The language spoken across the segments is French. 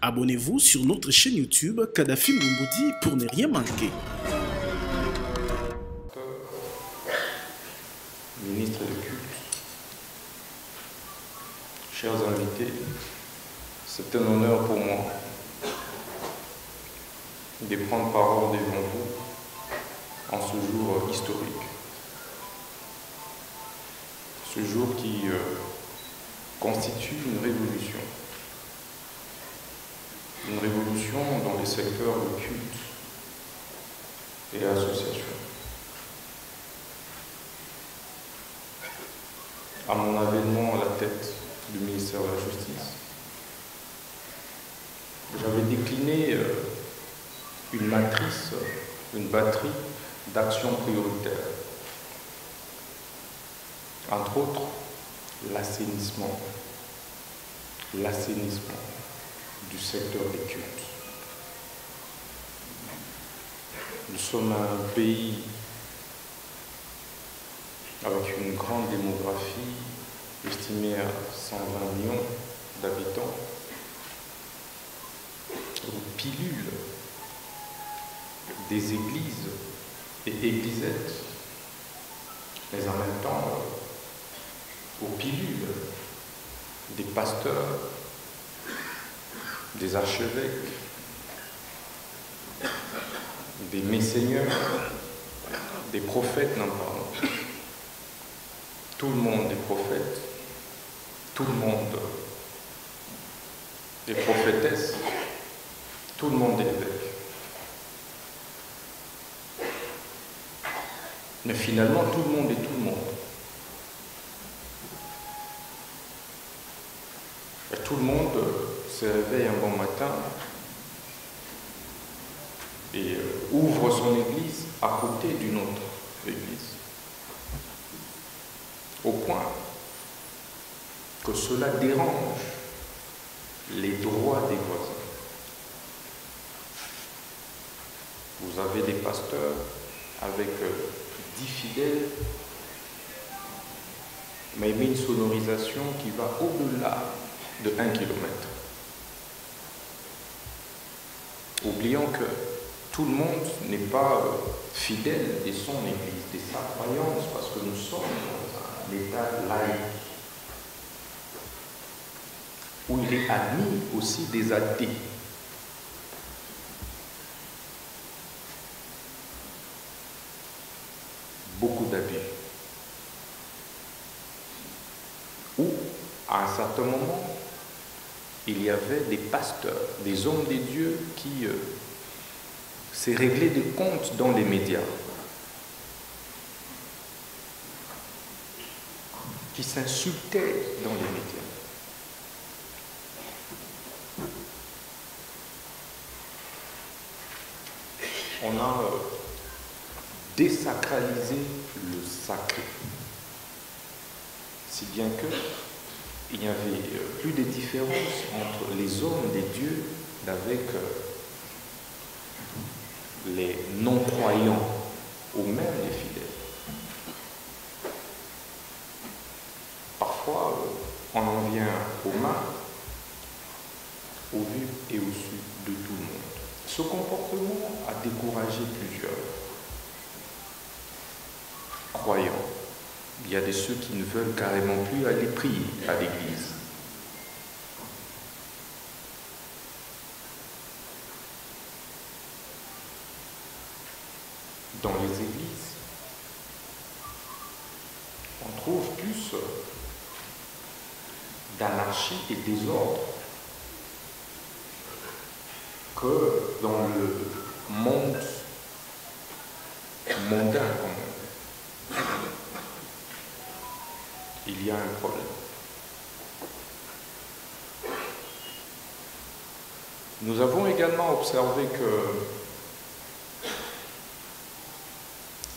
Abonnez-vous sur notre chaîne YouTube Kadhafi Moumoudi pour ne rien manquer. Ministre de culte, chers invités, c'est un honneur pour moi de prendre parole devant vous en ce jour historique. Ce jour qui constitue une révolution. Une révolution dans les secteurs de culte et association. À mon avènement à la tête du ministère de la Justice, j'avais décliné une matrice, une batterie d'actions prioritaires. Entre autres, l'assainissement du secteur des cultes. Nous sommes un pays avec une grande démographie estimée à 120 millions d'habitants, aux pilules des églises et églisettes, mais en même temps aux pilules des pasteurs, des archevêques, des messeigneurs, des prophètes, n'en parlons pas. Tout le monde est prophète, tout le monde est prophétesse, tout le monde est évêque. Mais finalement, tout le monde est tout le monde. Et tout le monde se réveille un bon matin et ouvre son église à côté d'une autre église. Au point que cela dérange les droits des voisins. Vous avez des pasteurs avec 10 fidèles, mais une sonorisation qui va au-delà de 1 kilomètre. Oublions que tout le monde n'est pas fidèle de son église, de sa croyance, parce que nous sommes dans un état laïque, où il est admis aussi des athées. Beaucoup d'abus. Où, à un certain moment, il y avait des pasteurs, des hommes de Dieu qui s'est réglé des comptes dans les médias, qui s'insultaient dans les médias. On a désacralisé le sacré, si bien que il n'y avait plus de différence entre les hommes des dieux avec les non-croyants ou même les fidèles. Parfois, on en vient aux mains, au vu et au su de tout le monde. Ce comportement a découragé plusieurs croyants. Il y a de ceux qui ne veulent carrément plus aller prier à l'église. Dans les églises, on trouve plus d'anarchie et désordre que dans le monde mondain, comme on dit. Il y a un problème. Nous avons également observé que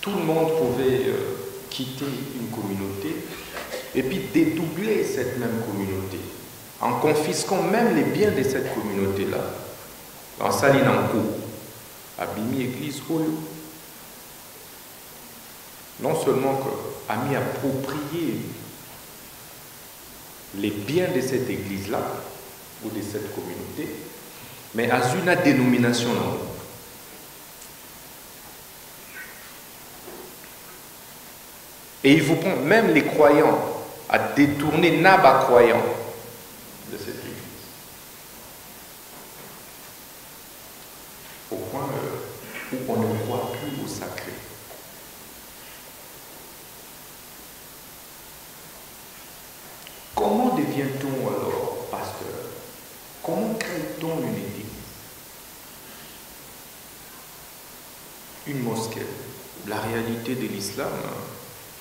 tout le monde pouvait quitter une communauté et puis dédoubler cette même communauté en confisquant même les biens de cette communauté-là. En Salinanko, Abimi Église Oyo, non seulement que a mis approprié les biens de cette église-là ou de cette communauté, mais à une dénomination. Et il vous prend même les croyants à détourner Naba croyants de cette église. Au point où on ne croit plus au sacré. Comment devient-on alors pasteur? Comment crée-t-on une église? Une mosquée. La réalité de l'islam.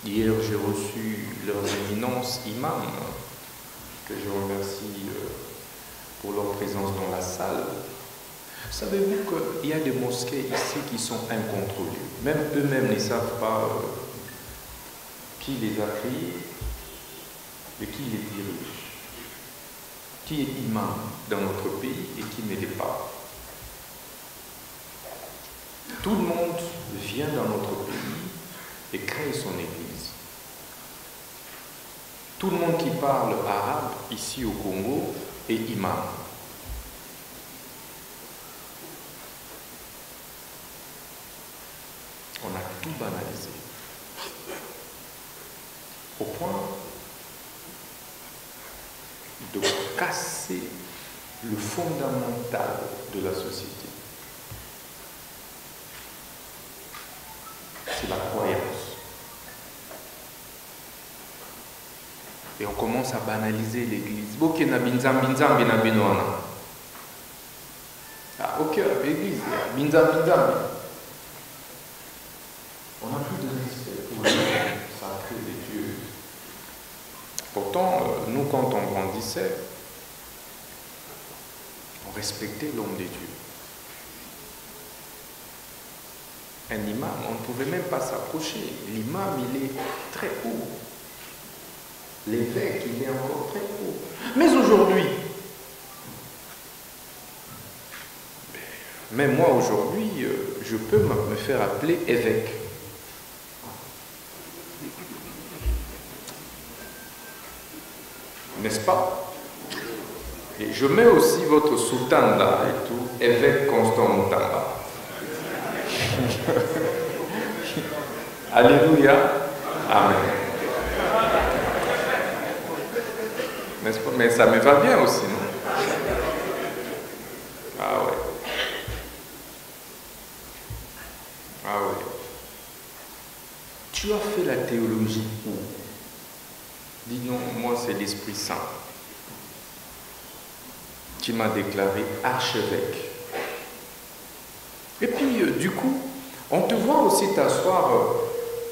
Hier, j'ai reçu leurs éminences imams, que je remercie pour leur présence dans la salle. Savez-vous qu'il y a des mosquées ici qui sont incontrôlées? Même eux-mêmes ne savent pas qui les a créées et qui les dirige. Qui est imam dans notre pays et qui ne l'est pas. Tout le monde vient dans notre pays et crée son église. Tout le monde qui parle arabe ici au Congo est imam. On a tout banalisé. Au point de casser le fondamental de la société. C'est la croyance. Et on commence à banaliser l'église. Ah, ok, l'église, binzam. On n'a plus de respect pour le sacré de Dieu. Pourtant, nous, quand on grandissait, on respectait l'homme de Dieu. Un imam, on ne pouvait même pas s'approcher. L'imam, il est très haut. L'évêque, il est encore très haut. Mais aujourd'hui, même moi aujourd'hui, je peux me faire appeler évêque. N'est-ce pas? Et je mets aussi votre sultan là et tout, évêque Constant Moutamba. Alléluia. Amen. N'est-ce pas? Mais ça me va bien aussi, non? Ah ouais. Ah ouais. Tu as fait la théologie où? Dis non, moi c'est l'Esprit Saint. Tu m'as déclaré archevêque. Et puis, du coup, on te voit aussi t'asseoir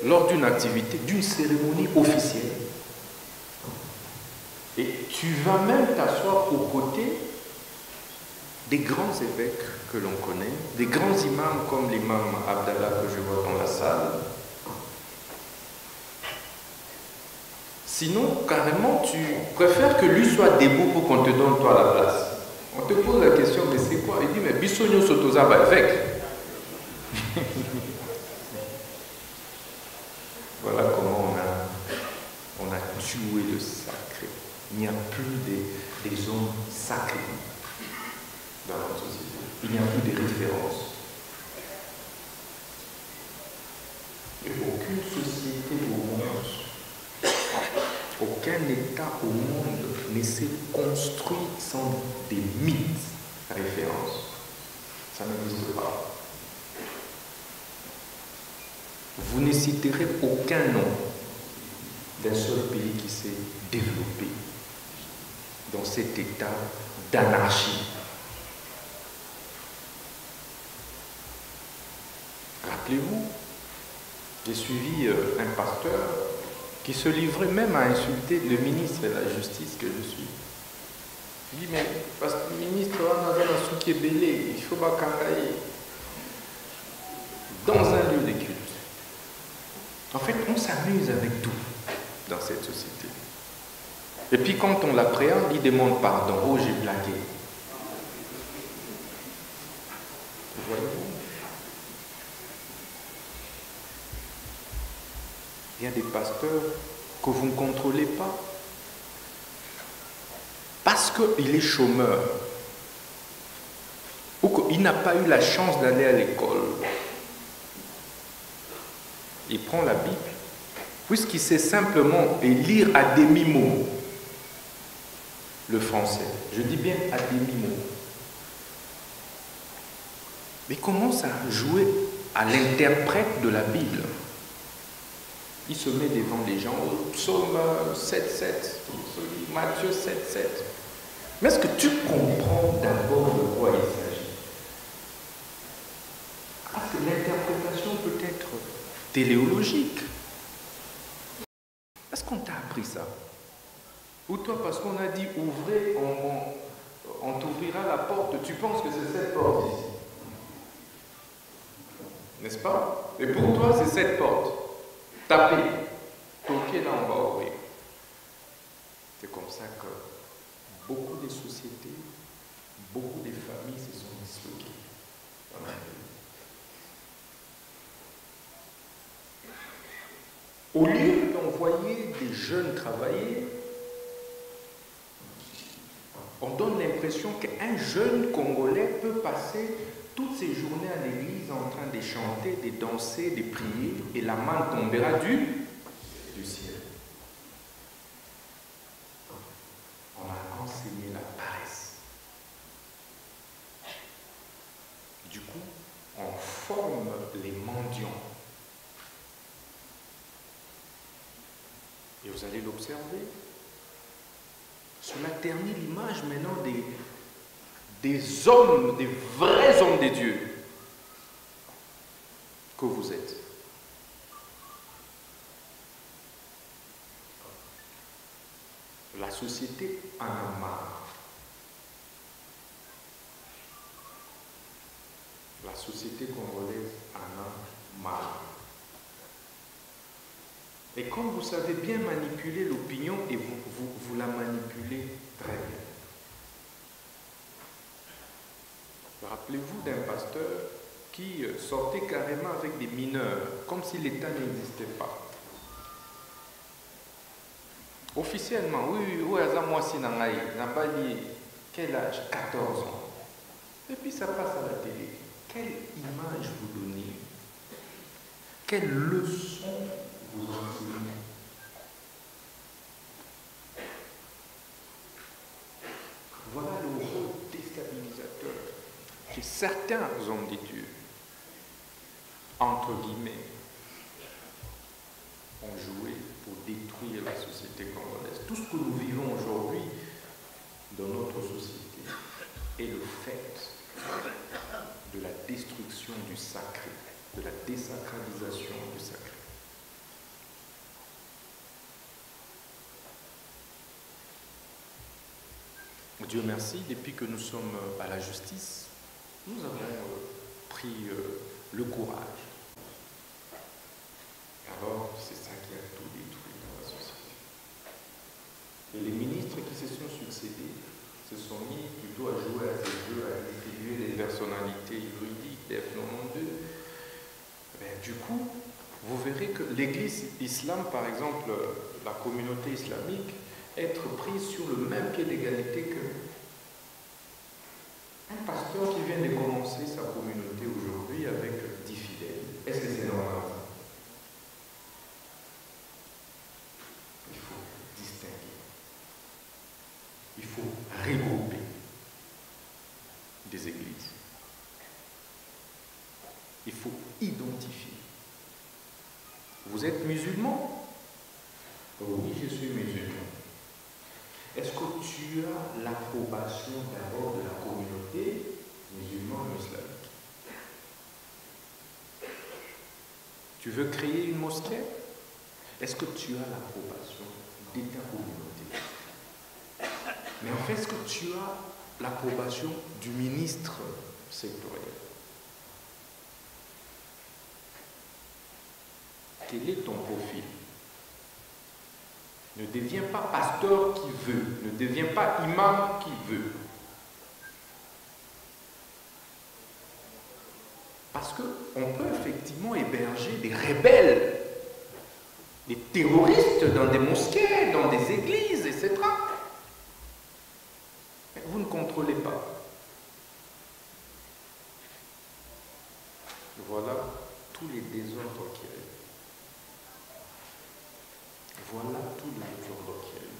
lors d'une activité, d'une cérémonie officielle. Et tu vas même t'asseoir aux côtés des grands évêques que l'on connaît, des grands imams comme l'imam Abdallah que je vois dans la salle. Sinon, carrément, tu préfères que lui soit debout pour qu'on te donne toi la place. On te pose la question, mais c'est quoi? Il dit, mais Bissonio Sotoza va évêque. Voilà comment on a tué le sacré. Il n'y a plus des hommes sacrés dans notre société. Il n'y a plus de références. Et aucune société au monde, aucun État au monde ne s'est construit sans des mythes références. Ça n'existe pas. Vous ne citerez aucun nom d'un seul pays qui s'est développé dans cet état d'anarchie. Rappelez-vous, j'ai suivi un pasteur qui se livrait même à insulter le ministre de la Justice que je suis. Il dit, mais parce que le ministre a un qui est belé, il faut pas kangaï dans un lieu de culte. En fait, on s'amuse avec tout dans cette société. Et puis quand on l'appréhende, il demande pardon. Oh, j'ai blagué. Voyez-vous? Il y a des pasteurs que vous ne contrôlez pas parce qu'il est chômeur. il n'a pas eu la chance d'aller à l'école. Il prend la Bible, puisqu'il sait simplement lire à demi-mot le français. Je dis bien à demi-mot. Mais il commence à jouer à l'interprète de la Bible. Il se met devant les gens, psaume 7.7, Matthieu 7.7. Mais est-ce que tu comprends d'abord de quoi il s'agit? Parce que l'interprétation peut être téléologique. Est-ce qu'on t'a appris ça? Ou toi, parce qu'on a dit ouvrez, on t'ouvrira la porte, tu penses que c'est cette porte ici? N'est-ce pas? Et pour toi, c'est cette porte. Tapez. Toquez, là, on va ouvrir. C'est comme ça que beaucoup de sociétés, beaucoup de familles se sont disloquées dans la vie. Au lieu d'envoyer des jeunes travailler, on donne l'impression qu'un jeune Congolais peut passer toutes ses journées à l'église en train de chanter, de danser, de prier, et la main tombera du ciel. On a enseigné la paresse. Du coup, on forme les mendiants. Et vous allez l'observer. Cela ternit l'image maintenant des hommes, des vrais hommes de Dieu que vous êtes. La société en a marre. La société congolaise en a marre. Et comme vous savez bien manipuler l'opinion, et vous la manipulez très bien. Rappelez-vous d'un pasteur qui sortait carrément avec des mineurs, comme si l'État n'existait pas. Officiellement, oui, moi si n'a pas dit quel âge? 14 ans. Et puis ça passe à la télé. Quelle image vous donnez? Quelle leçon vous enseignez? Voilà le rôle déstabilisateur que certains hommes de Dieu, entre guillemets, ont joué pour détruire la société congolaise. Tout ce que nous vivons aujourd'hui dans notre société est le fait de la destruction du sacré, de la désacralisation du sacré. Dieu merci, depuis que nous sommes à la justice, nous avons pris le courage. Alors, c'est ça qui a tout détruit dans la société. Et les ministres qui se sont succédés se sont mis plutôt à jouer à ces jeux, à distribuer les personnalités juridiques des F92. Du coup, vous verrez que l'Église islam, par exemple, la communauté islamique, être prise sur le même pied d'égalité que un pasteur qui vient de commencer sa communauté aujourd'hui avec 10 fidèles. Est-ce que c'est normal? Il faut distinguer. Il faut regrouper des églises. Il faut identifier. Vous êtes musulman? Oui, je suis musulman. Est-ce que tu as l'approbation d'abord de la communauté musulmane islamique? Tu veux créer une mosquée? Est-ce que tu as l'approbation de ta communauté? Mais en fait, est-ce que tu as l'approbation du ministre sectoriel? Quel est ton profil? Ne deviens pas pasteur qui veut, ne deviens pas imam qui veut. Parce qu'on peut effectivement héberger des rebelles, des terroristes dans des mosquées, dans des églises, etc. Mais vous ne contrôlez pas. Voilà tous les désordres qu'il y a eu. Voilà tout le désordre qu'il y a eu.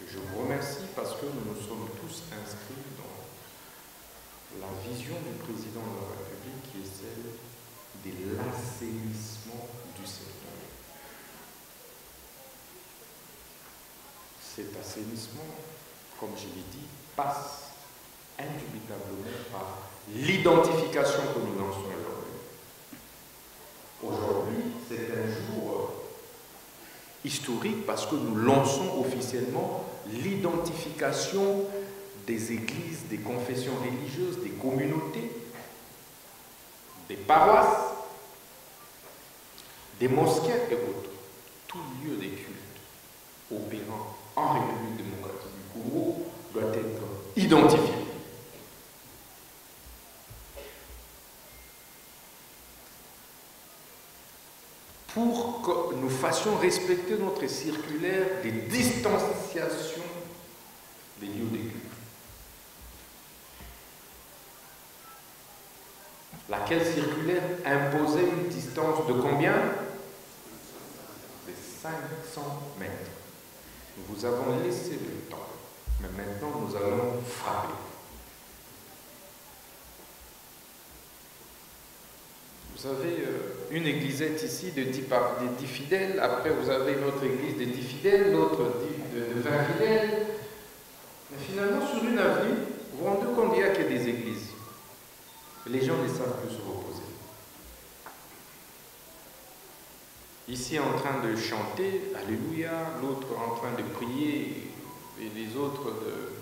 Et je vous remercie parce que nous nous sommes tous inscrits dans la vision du président de la République qui est celle de l'assainissement du secteur. Cet assainissement, comme je l'ai dit, passe indubitablement par l'identification que nous lançons aujourd'hui. Aujourd'hui, c'est un jour historique parce que nous lançons officiellement l'identification des églises, des confessions religieuses, des communautés, des paroisses, des mosquées et autres. Tout lieu de culte opérant en République démocratique du Congo doit être identifié. Pour que nous fassions respecter notre circulaire de distanciation des lieux de culte. Laquelle circulaire imposait une distance de combien? De 500 mètres. Nous vous avons laissé le temps, mais maintenant nous allons frapper. Vous avez une églisette ici de 10 fidèles, après vous avez une autre église de 10 fidèles, l'autre de 20 fidèles. Mais finalement, sur une avenue, vous vous rendez compte qu'il n'y a que des églises. Les gens ne savent plus se reposer. Ici en train de chanter, Alléluia, l'autre en train de prier, et les autres de...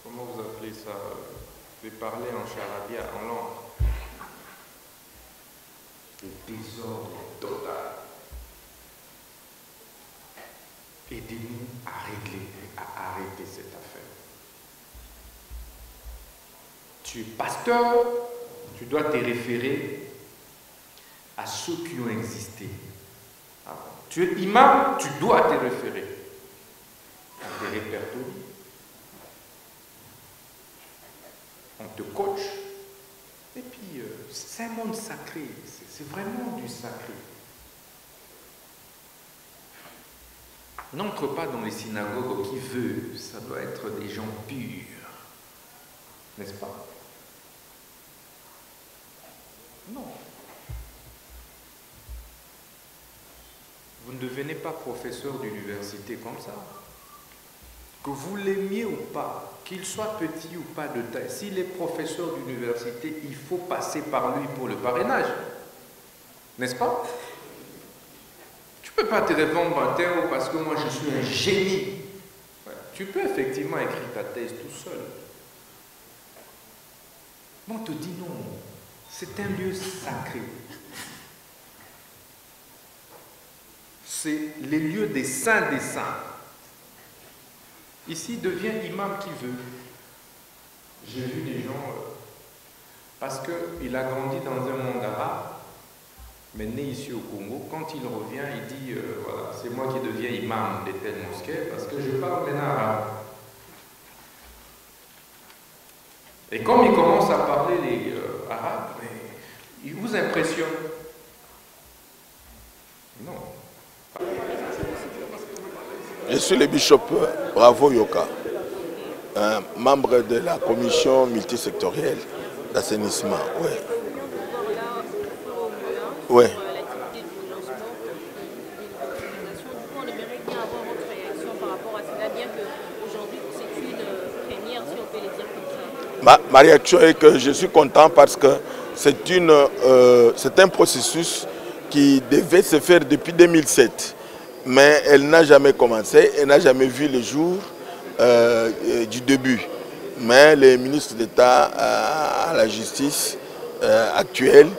Comment vous appelez ça? De parler en charabia, en langue. Le désordre total. Aidez-nous à régler, à arrêter cette affaire. Tu es pasteur, tu dois te référer à ceux qui ont existé avant. Tu es imam, tu dois te référer à des répertoires. On te coach. Et puis, c'est un monde sacré. C'est vraiment du sacré. N'entre pas dans les synagogues qui veut. Ça doit être des gens purs. N'est-ce pas? Non. Vous ne devenez pas professeur d'université comme ça. Que vous l'aimiez ou pas, qu'il soit petit ou pas de taille, s'il est professeur d'université, il faut passer par lui pour le parrainage. N'est-ce pas? Tu ne peux pas te répondre un terme parce que moi je suis un génie. Ouais. Tu peux effectivement écrire ta thèse tout seul. Mais on te dit non. C'est un lieu sacré. C'est les lieux des saints des saints. Ici, devient imam qui veut. J'ai vu des gens, parce qu'il a grandi dans un monde arabe, mais né ici au Congo, quand il revient, il dit, voilà, c'est moi qui deviens imam de telle mosquée, parce que je parle maintenant arabe. Et comme il commence à parler les arabes, il vous impressionne. Non. Je suis le bishop Bravo Yoka, un membre de la commission multisectorielle d'assainissement. Oui. Oui. Ma réaction est que je suis content parce que c'est un processus qui devait se faire depuis 2007. Mais elle n'a jamais commencé, elle n'a jamais vu le jour du début. Mais le ministre d'État à la justice actuelle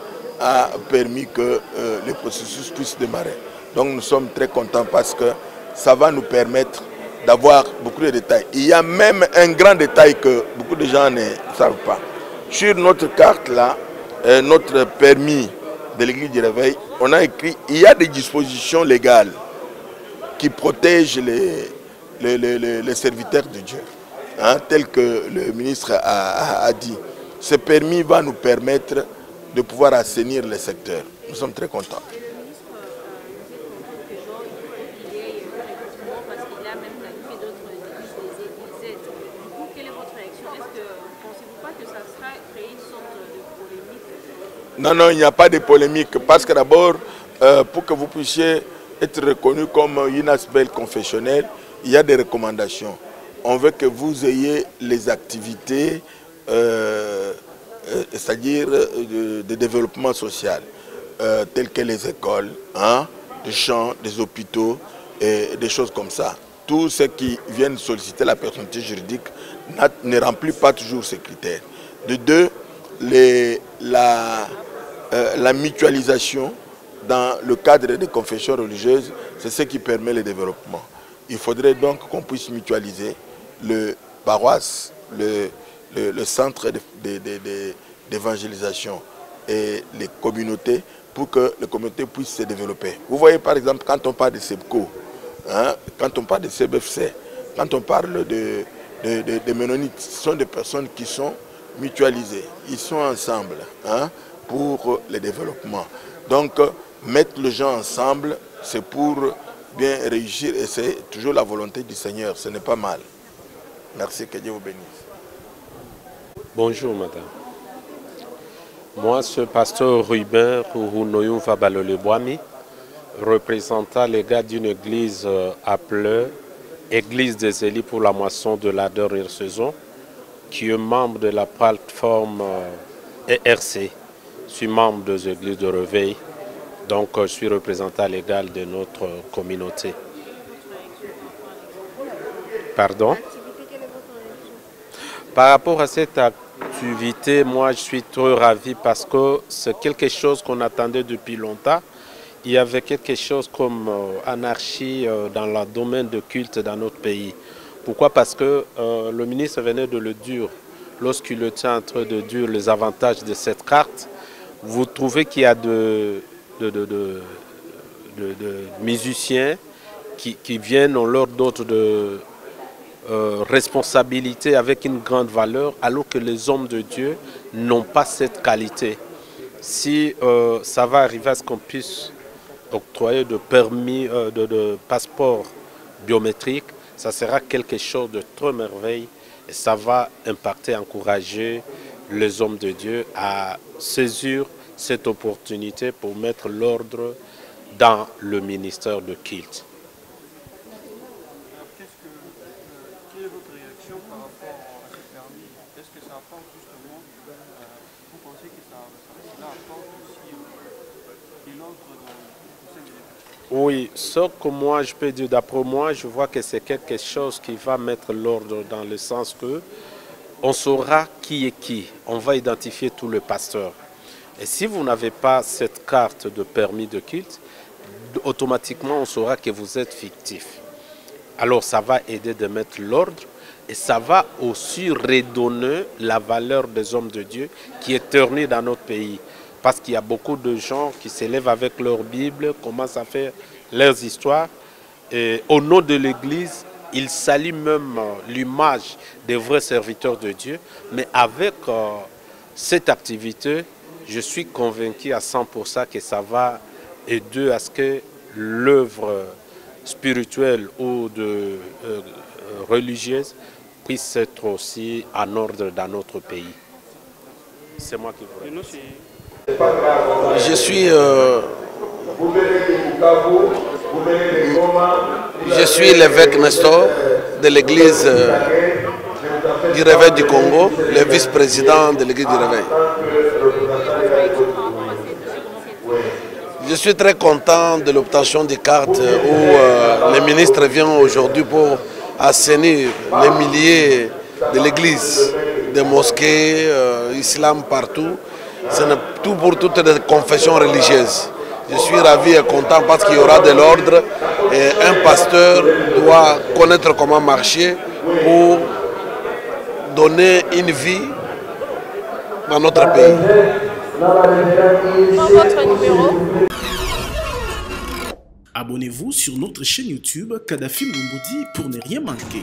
a permis que le processus puisse démarrer. Donc nous sommes très contents parce que ça va nous permettre d'avoir beaucoup de détails. Il y a même un grand détail que beaucoup de gens ne savent pas. Sur notre carte là, notre permis de l'église du Réveil, on a écrit il y a des dispositions légales qui protègent les serviteurs de Dieu, hein, tel que le ministre a dit. ce permis va nous permettre de pouvoir assainir les secteurs. Nous sommes très contents. Non, non, il n'y a pas de polémique. Parce que d'abord, pour que vous puissiez être reconnu comme une ASBEL confessionnelle, il y a des recommandations. On veut que vous ayez les activités, c'est-à-dire de développement social, telles que les écoles, des champs, des hôpitaux, et des choses comme ça. Tous ceux qui viennent solliciter la personnalité juridique ne remplit pas toujours ces critères. De deux, la mutualisation dans le cadre des confessions religieuses, c'est ce qui permet le développement. Il faudrait donc qu'on puisse mutualiser le paroisse, le centre d'évangélisation et les communautés pour que les communautés puissent se développer. Vous voyez par exemple quand on parle de SEBCO, quand on parle de CBFC, quand on parle de Ménonites, ce sont des personnes qui sont mutualisées, ils sont ensemble pour le développement. Donc mettre les gens ensemble, c'est pour bien réussir et c'est toujours la volonté du Seigneur, ce n'est pas mal. Merci, que Dieu vous bénisse. Bonjour madame. Moi, ce pasteur Ruben Rounoyou Vabaloleboami, représentant les gars d'une église appelée Église des Élits pour la moisson de la dernière saison, qui est membre de la plateforme ERC. Je suis membre des églises de Réveil, donc je suis représentant légal de notre communauté. Pardon? Par rapport à cette activité, moi je suis très ravi parce que c'est quelque chose qu'on attendait depuis longtemps. Il y avait quelque chose comme anarchie dans le domaine de culte dans notre pays. Pourquoi? Parce que le ministre venait de le dire lorsqu'il était en train de dire les avantages de cette carte. Vous trouvez qu'il y a de musiciens qui viennent, ont leur dot de responsabilité avec une grande valeur, alors que les hommes de Dieu n'ont pas cette qualité. Si ça va arriver à ce qu'on puisse octroyer de permis, de passeport biométrique, ça sera quelque chose de très merveilleux et ça va impacter, encourager les hommes de Dieu à saisir cette opportunité pour mettre l'ordre dans le ministère de culte. Quelle est votre réaction par rapport à ce permis? Est-ce que ça apporte justement, vous pensez que cela apporte aussi de l'ordre dans le sein de l'Église? Oui, ce que moi je peux dire, d'après moi, je vois que c'est quelque chose qui va mettre l'ordre dans le sens que on saura qui est qui. On va identifier tous les pasteurs. Et si vous n'avez pas cette carte de permis de culte, automatiquement on saura que vous êtes fictif. Alors ça va aider de mettre l'ordre et ça va aussi redonner la valeur des hommes de Dieu qui est ternie dans notre pays. Parce qu'il y a beaucoup de gens qui s'élèvent avec leur Bible, commencent à faire leurs histoires. Et au nom de l'Église, ils saluent même l'image des vrais serviteurs de Dieu. Mais avec cette activité, je suis convaincu à 100% que ça va aider à ce que l'œuvre spirituelle ou religieuse puisse être aussi en ordre dans notre pays. C'est moi qui vous remercie. Je suis l'évêque Nestor de l'église du Réveil du Congo, le vice-président de l'église du Réveil. Je suis très content de l'obtention des cartes où le ministre vient aujourd'hui pour assainir les milliers de l'église, des mosquées, islam partout. C'est tout pour toutes les confessions religieuses. Je suis ravi et content parce qu'il y aura de l'ordre et un pasteur doit connaître comment marcher pour donner une vie dans notre pays. Votre numéro. Abonnez-vous sur notre chaîne YouTube Kadhafi Moumoudi pour ne rien manquer.